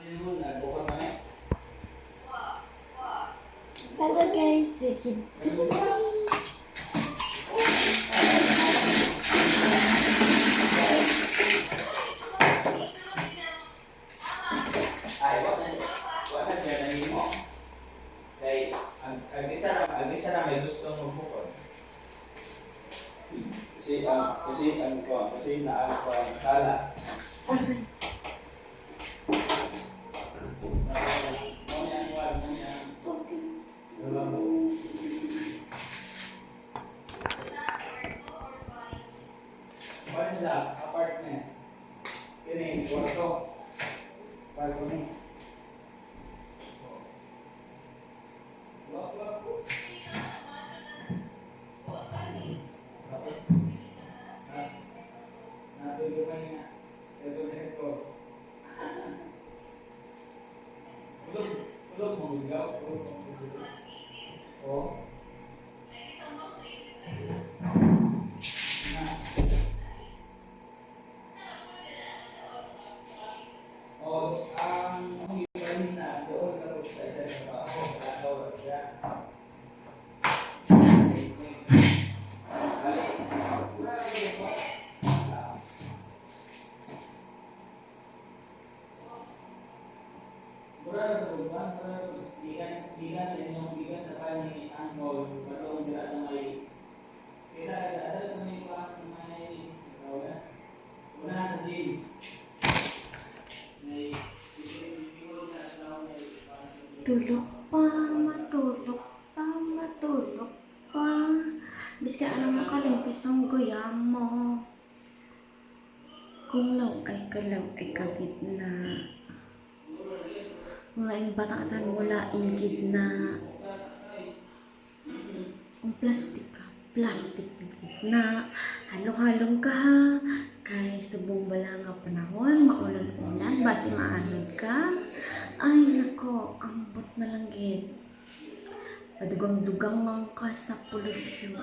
Hello guys, sige. Ay, wala siya na mo. Kay, ang isa na may gustong magbukod. Kasi na ang sala. Wala sa apartment. Ini, kwarto. Kwarto ni. Tulog pa, matulog pa, matulog pa. Biska anong makalimpis ang guya mo. Kung law ay kalaw ay kagitna. Mulaing batasan mula gitna. Kung plastic ka, plastic gitna. Halong-halong ka ha. Kay subong bala nga panahon, maulan-ulan, basi maanod ka. Ay nako, ambot na lang gid. Padugang-dugang lang ka sa polusyon.